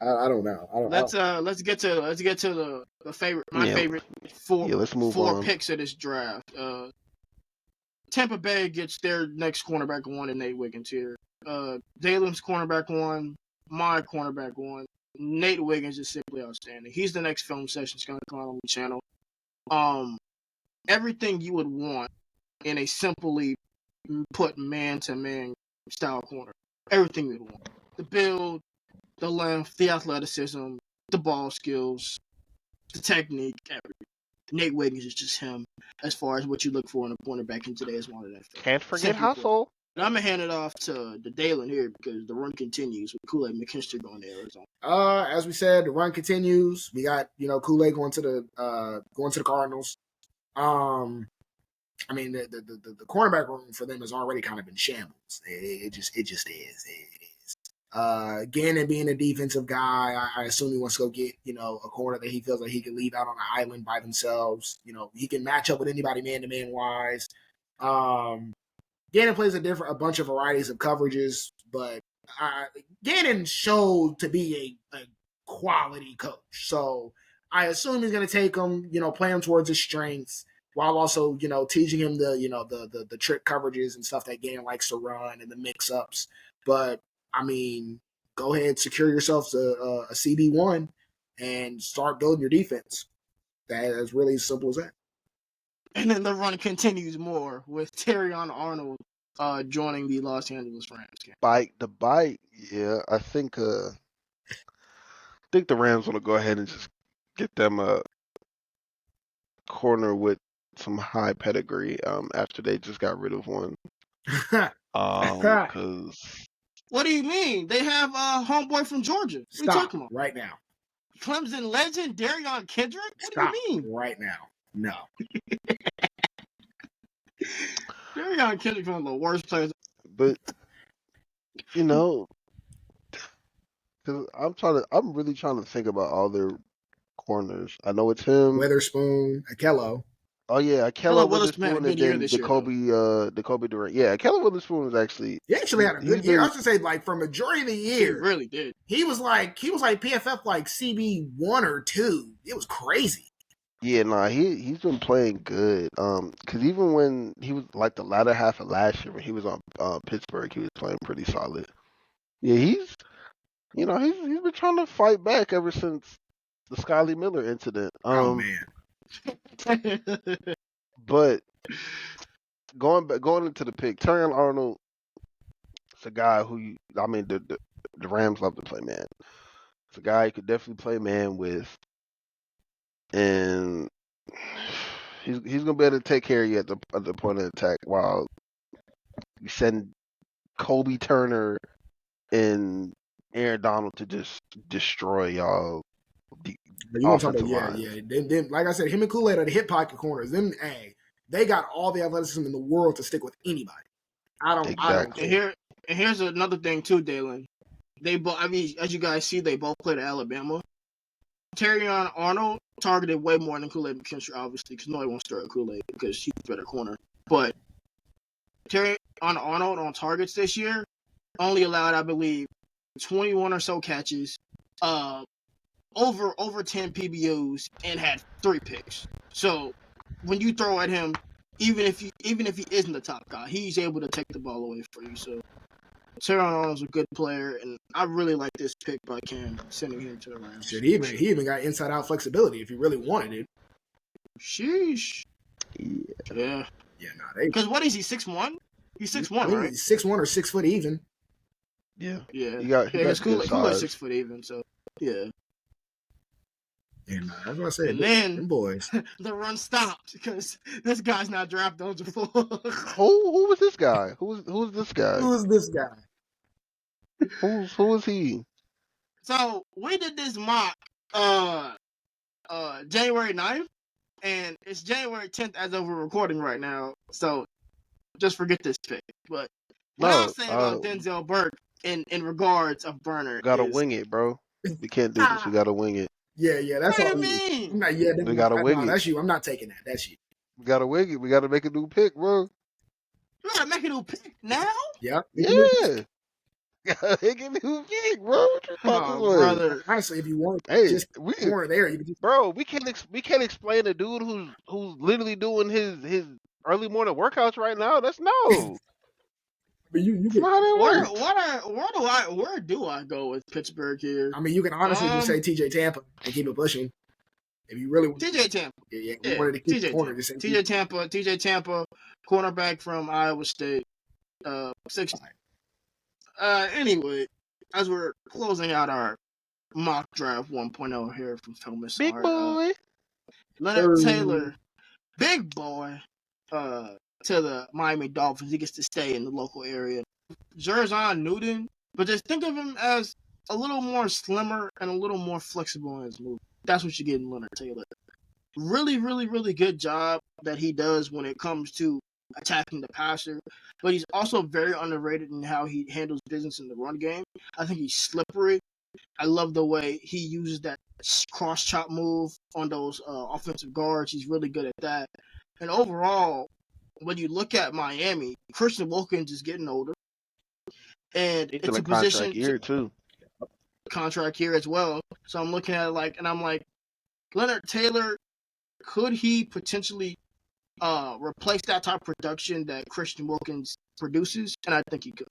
I don't know. Let's get to the favorite. My favorite four let's move four on. picks of this draft. Tampa Bay gets their next cornerback one and Nate Wiggins here. Dalen's cornerback one, my cornerback one. Nate Wiggins is simply outstanding. He's the next film session that's going to come out on the channel. Everything you would want in a simply put man-to-man style corner. Everything you'd want. The build, the length, the athleticism, the ball skills, the technique, everything. Nate Wiggins is just him as far as what you look for in a cornerback in today's modern NFL. Can't forget hustle. And I'm going to hand it off to the Dalen here because the run continues with Kool-Aid McKinstry going to Arizona. As we said, the run continues. We got, Kool-Aid going to the Cardinals. I mean, the cornerback room for them has already kind of been shambles. It just is. Gannon being a defensive guy, I assume he wants to go get, a corner that he feels like he can leave out on an island by themselves. He can match up with anybody man-to-man wise. Gannon plays a bunch of varieties of coverages, but Gannon showed to be a quality coach. So I assume he's going to take him, play him towards his strengths, while also, teaching him the trick coverages and stuff that Gannon likes to run and the mix-ups. But, I mean, go ahead, secure yourself a CB1 and start building your defense. That's really as simple as that. And then the run continues more with Terrion Arnold joining the Los Angeles Rams. The bite, yeah. I think the Rams want to go ahead and just get them a corner with some high pedigree after they just got rid of one. Because what do you mean? They have a homeboy from Georgia. What are you talking about? Right now. Clemson legend Darion Kendrick? What Stop do you mean? Right now. No. Darion Kendrick one of the worst players. But because I'm really trying to think about all their corners. I know it's him, Witherspoon, Akello. Oh yeah, Akello Witherspoon and then the Jacoby Durant. Yeah, Akello Witherspoon was actually he actually had a good year. I was gonna say, like, for majority of the year, he really did. He was like PFF like CB1 or 2. It was crazy. Yeah, nah, he's been playing good. Because even when he was like the latter half of last year when he was on Pittsburgh, he was playing pretty solid. Yeah, he's been trying to fight back ever since the Scotty Miller incident. Oh man. But going into the pick, Terrion Arnold is a guy who the Rams love to play man. It's a guy you could definitely play man with, and he's gonna be able to take care of you at the point of attack while you send Kobe Turner and Aaron Donald to just destroy y'all. Then, like I said, him and Kool-Aid are the hip pocket corners. They got all the athleticism in the world to stick with anybody. I don't care. And here's another thing too, Dalen. They both, as you guys see, they both played at Alabama. Terrion Arnold targeted way more than Kool-Aid McKinstry, obviously, because nobody wants to start Kool-Aid because he's a better corner. But Terrion Arnold on targets this year only allowed, I believe, 21 or so catches, over 10 PBUs, and had 3 picks. So when you throw at him, even if he isn't the top guy, he's able to take the ball away for you. So Terrion Arnold's a good player, and I really like this pick by Cam sending him to the Rams. Shit, he even got inside out flexibility if he really wanted it. Sheesh. Yeah. Yeah, because what is he, 6'1"? He's 6'1", right? He's 6'1" or 6 foot even. Yeah. Yeah. He got Kool-Aid's 6 foot even, so yeah. And that's what I said. And then them boys. The run stopped because this guy's not draft eligible. Who was this guy? Who's this guy? Who is this guy? Who is he? So we did this mock January 9th, and it's January 10th as of we're recording right now. So just forget this pick. But what I was saying about Denzel Burke in regards of Burner, gotta wing it, bro. We can't do this. We gotta wing it. Yeah, that's all. What do you mean? We gotta wing it. That's you. I'm not taking that. That's you. We gotta wing it. We gotta make a new pick, bro. You gotta make a new pick now? Yeah. Gotta make a new pick, bro. What you talking about? Brother. Honestly, if you want, just corner there. You can just... Bro, we can't explain a dude who's literally doing his early morning workouts right now. That's no. But you That's can, not how that works. Where do I go with Pittsburgh here? I mean, you can honestly just say TJ Tampa and keep it pushing. If you really want TJ Tampa. you Yeah, wanted to keep the TJ corner, Tampa. just say TJ Tampa, cornerback from Iowa State. 6. Anyway, as we're closing out our mock draft 1.0 here from Filmus Big boy. Leonard Taylor, big boy, to the Miami Dolphins. He gets to stay in the local area. Zerzan Newton, but just think of him as a little more slimmer and a little more flexible in his move. That's what you get in Leonard Taylor. Really, really, really good job that he does when it comes to attacking the passer, but he's also very underrated in how he handles business in the run game. I think he's slippery. I love the way he uses that cross chop move on those offensive guards. He's really good at that. And overall, when you look at Miami, Christian Wilkins is getting older, and He's it's in a a position contract year too. contract here as well. So I'm looking at it and I'm like, Leonard Taylor, could he potentially replace that type of production that Christian Wilkins produces? And I think he could.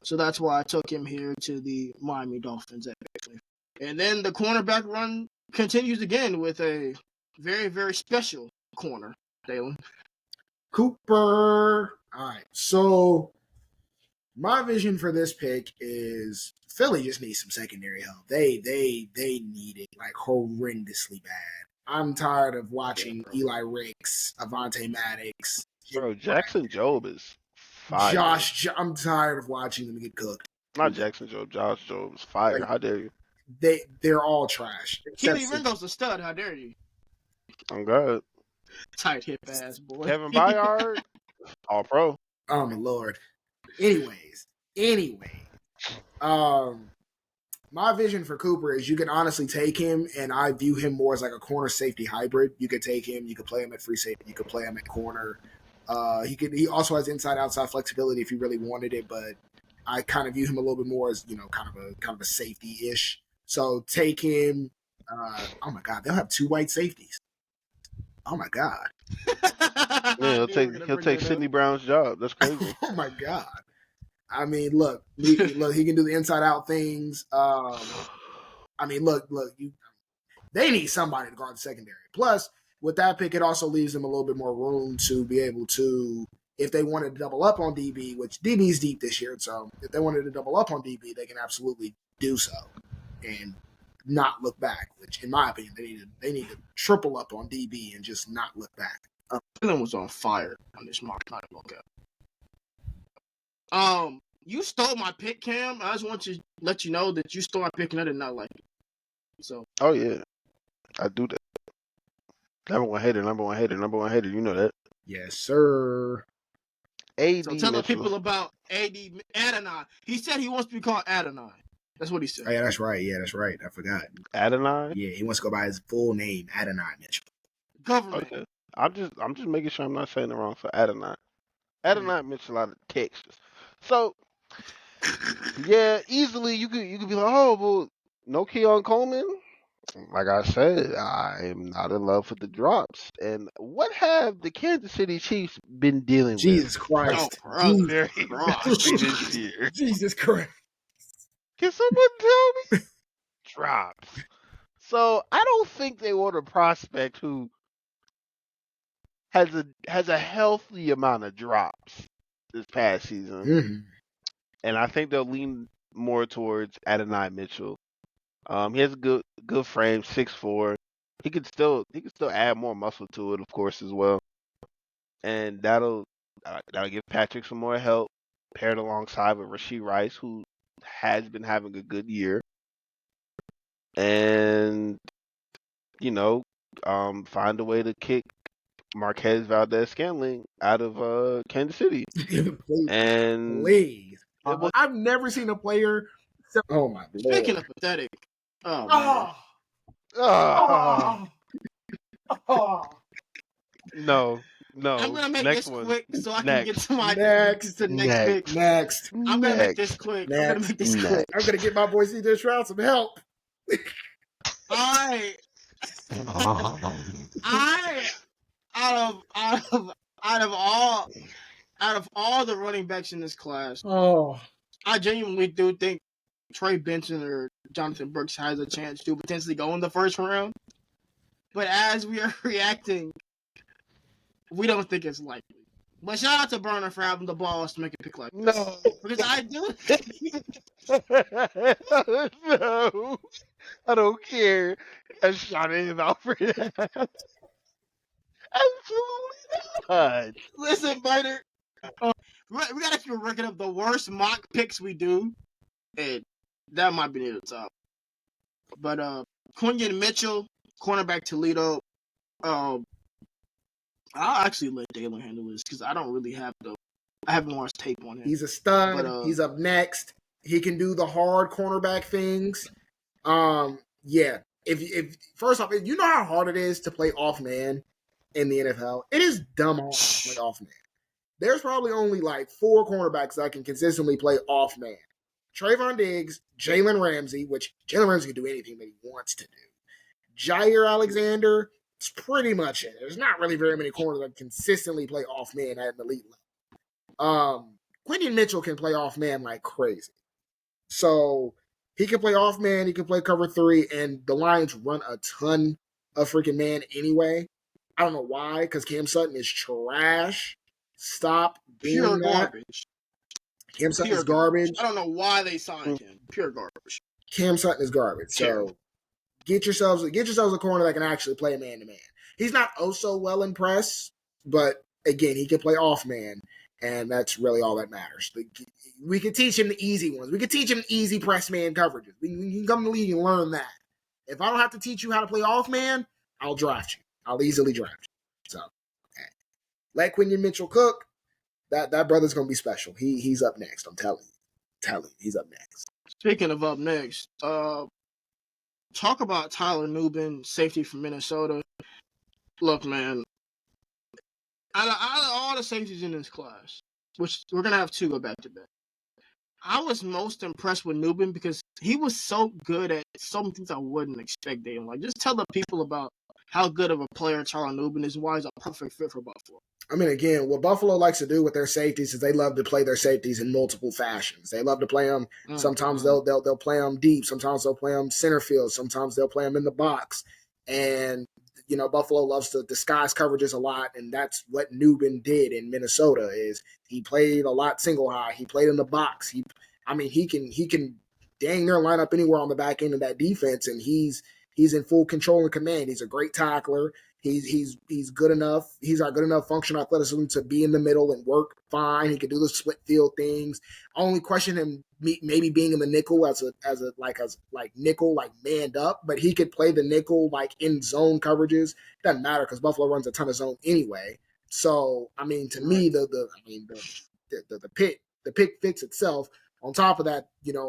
So that's why I took him here to the Miami Dolphins at pick. And then the cornerback run continues again with a very, very special corner, Dalen. Cooper. All right. So my vision for this pick is Philly just needs some secondary help. They need it like horrendously bad. I'm tired of watching Eli Ricks, Avante Maddox, Bro, Jackson Job is fire. I'm tired of watching them get cooked. Not Jackson Job. Josh Job is fire. Like, how dare you? They're all trash. Kenny Ringo's a stud. How dare you? I'm good. Tight hip ass boy. Kevin Byard, all pro. Oh my lord. Anyways, my vision for Cooper is you can honestly take him, and I view him more as like a corner safety hybrid. You could take him, you could play him at free safety, you could play him at corner. He also has inside outside flexibility if you really wanted it, but I kind of view him a little bit more as kind of a safety ish. So take him. Oh my god, they'll have 2 white safeties. Oh my god. Yeah, he'll take Sidney Brown's job. That's crazy. Oh my god. I mean, look, he can do the inside out things. I mean, they need somebody to guard the secondary. Plus, with that pick, it also leaves them a little bit more room to be able to, if they wanted to double up on DB, which DB's deep this year, so if they wanted to double up on DB, they can absolutely do so and not look back. Which, in my opinion, they need to triple up on DB and just not look back. Dylan was on fire on this mock time. Okay. You stole my pick, Cam. I just want to let you know that you stole my pick and I did not like it. So. Oh yeah, I do that. Number one hater. You know that. Yes, sir. AD So tell the Mitchell. people about Adonai. He said he wants to be called Adonai. That's what he said. Oh, yeah, that's right. I forgot. Adonai. Yeah, he wants to go by his full name, Adonai Mitchell. Government. Okay. I'm just making sure I'm not saying it wrong. So Adonai. Adonai Mitchell out of Texas. So yeah, easily you could be like, oh, well, no Keon Coleman. Like I said, I am not in love with the drops. And what have the Kansas City Chiefs been dealing Jesus with? Christ. Oh, Very this year. Jesus Christ. Can someone tell me? Drops. So I don't think they want a prospect who has a healthy amount of drops this past season. Mm-hmm. And I think they'll lean more towards Adonai Mitchell. He has a good frame, 6'4". He could still add more muscle to it, of course, as well. And that'll give Patrick some more help, paired alongside with Rashee Rice, who has been having a good year. And find a way to kick Marquez Valdez-Scantling out of Kansas City. Please. I've never seen a player. Oh my God. Speaking of pathetic. Oh. No. I'm gonna make next this one. quick so I can get to my next pick. Next. I'm gonna make this quick. I'm gonna get my boy CJ Stroud some help. I out out of all the running backs in this class, Oh, I genuinely do think Trey Benson or Jonathan Brooks has a chance to potentially go in the first round. But as we are reacting, we don't think it's likely. But shout out to Burner for having the balls to make a pick like this. No. Because I do. No. I don't care. I shot him out for that. Absolutely not. Listen, Burner. We gotta keep ranking up the worst mock picks we do. And that might be near the top. But Quinion Mitchell, cornerback Toledo. I'll actually let Dalen handle this because I don't really have I haven't watched tape on him. he's a stud. But, He's up next. He can do the hard cornerback things. Yeah. If first off, you know how hard it is to play off man in the NFL. It is dumb hard to play off man. There's probably only like 4 cornerbacks that can consistently play off man. Trayvon Diggs, Jalen Ramsey, which Jalen Ramsey can do anything that he wants to do. Jair Alexander, it's pretty much it. There's not really very many corners that consistently play off man at an elite level. Quinion Mitchell can play off man like crazy. So he can play off man, he can play cover 3, and the Lions run a ton of freaking man anyway. I don't know why, because Cam Sutton is trash. Stop doing pure that. garbage. Cam Sutton is garbage. I don't know why they signed him. Pure garbage. Cam Sutton is garbage. So get yourselves a corner that can actually play man to man. He's not oh so well in press, but again, he can play off man, and that's really all that matters. We can teach him the easy ones. We can teach him easy press man coverages. We can come to the league and learn that. If I don't have to teach you how to play off man, I'll draft you. I'll easily draft you. So let Quinion Mitchell cook. That brother's gonna be special. He's up next. I'm telling you, he's up next. Speaking of up next, talk about Tyler Nubin, safety from Minnesota. Look, man, out of all the safeties in this class, which we're gonna have 2 go back to back, I was most impressed with Nubin because he was so good at some things I wouldn't expect. Like, just tell the people about how good of a player Tyler Nubin is. Why he's a perfect fit for Buffalo. I mean, again, what Buffalo likes to do with their safeties is they love to play their safeties in multiple fashions. They love to play them. Sometimes they'll play them deep. Sometimes they'll play them center field. Sometimes they'll play them in the box. And Buffalo loves to disguise coverages a lot, and that's what Nubin did in Minnesota. Is he played a lot single high. He played in the box. He can dang near line up anywhere on the back end of that defense, and he's in full control and command. He's a great tackler. He's good enough. He's got good enough functional athleticism to be in the middle and work fine. He can do the split field things. I only question him maybe being in the nickel as nickel, like manned up, but he could play the nickel like in zone coverages. Doesn't matter because Buffalo runs a ton of zone anyway. So I mean, to me, the pick fits itself. On top of that,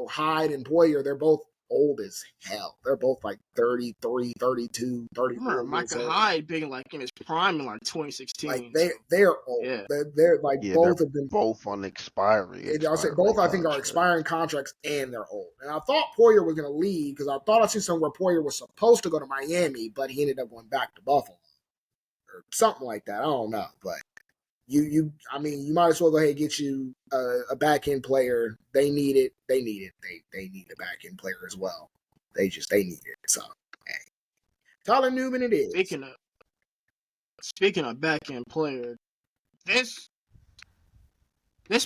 Hyde and Boyer, they're both old as hell. They're both like 33, 32, 34. I remember Micah Hyde being like in his prime in like 2016. Like they're old. Yeah. They're like both of them both on expiring. I'll say both I think are expiring contracts and they're old. And I thought Poyer was going to leave because I thought I seen somewhere Poyer was supposed to go to Miami, but he ended up going back to Buffalo or something like that. I don't know, but you might as well go ahead and get you a back end player. They need it. They need a back end player as well. They need it. So, hey. Tyler Nubin, it is. Speaking of back end player, this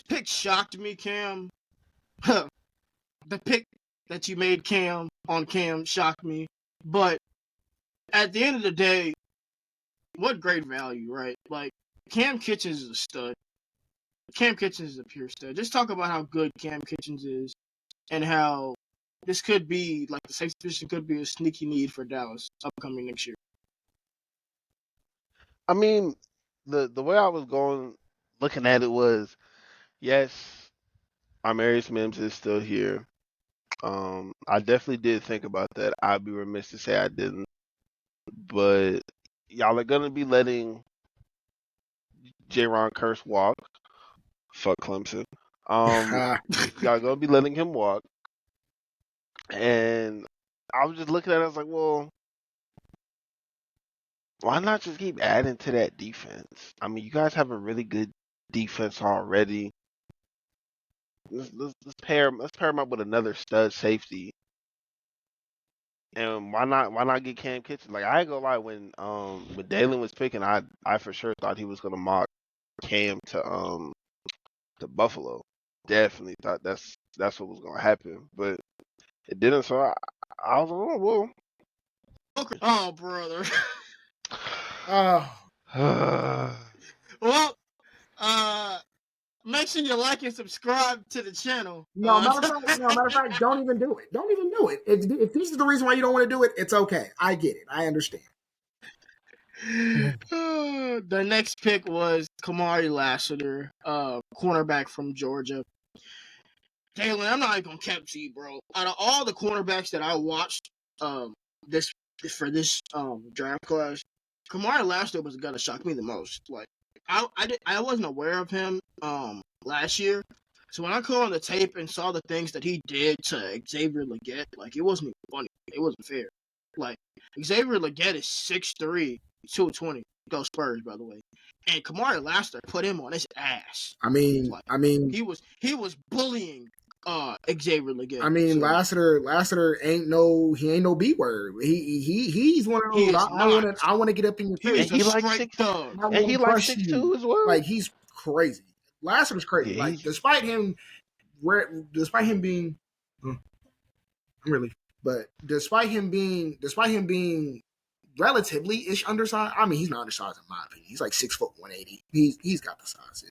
pick shocked me, Cam. The pick that you made on Cam shocked me. But at the end of the day, what great value, right? Like, Cam Kitchens is a stud. Cam Kitchens is a pure stud. Just talk about how good Cam Kitchens is and how this could be, like, the safety position could be a sneaky need for Dallas upcoming next year. I mean, the way I was looking at it was, yes, Armarius Mims is still here. I definitely did think about that. I'd be remiss to say I didn't. But y'all are going to be letting Jaron Curse walk. Fuck Clemson. Y'all gonna be letting him walk. And I was just looking at it, I was like, well, Why not just keep adding to that defense? I mean, you guys have a really good defense already. Let's pair him up with another stud safety. And why not get Cam Kitchen? Like I ain't gonna lie, when Dalen was picking, I for sure thought he was gonna mock Cam to Buffalo. Definitely thought that's what was gonna happen, but it didn't. So I was like, oh Oh, brother. Oh, Well, make sure you like and subscribe to the channel. no, matter of fact, don't even do it. Don't even do it. If this is the reason why you don't want to do it, it's okay. I get it. I understand. The next pick was Kamari Lassiter, cornerback from Georgia. Dalen, I'm not even gonna cap to you, bro. Out of all the cornerbacks that I watched, this draft class, Kamari Lassiter was the guy that shocked me the most. Like, I wasn't aware of him last year, so when I caught on the tape and saw the things that he did to Xavier Legette, like it wasn't even funny. It wasn't fair. Like Xavier Legette is 6'3", 220. Go Spurs, by the way. And Kamari Lassiter put him on his ass. I mean, He was bullying Xavier Legette. I mean, Lassiter ain't no B word. He's one of those. I want to get up in your face. And he like 6'2" as well. Like he's crazy. Lassiter's crazy. Yeah, like despite him being, despite him being relatively ish undersized. I mean, he's not undersized in my opinion. He's like 6 foot 180. He's got the size.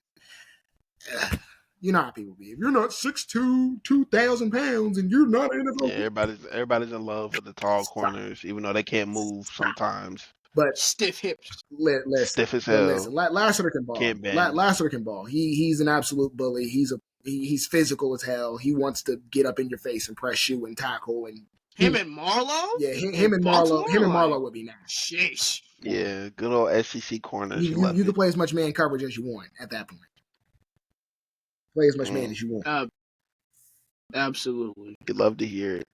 You know how people be. If you're not 6'2", 2,000 pounds, and you're not in NFL, everybody's in love with the tall corners, even though they can't move sometimes. But stiff hips, stiff as hell. Listen, Lassiter can ball. Lassiter can ball. He's an absolute bully. He's physical as hell. He wants to get up in your face and press you and tackle and. Him and Marlowe? Yeah, him and Marlowe would be nice. Sheesh. Yeah, good old SEC corners. You can play as much man coverage as you want at that point. Play as much man as you want. Absolutely. You'd love to hear it.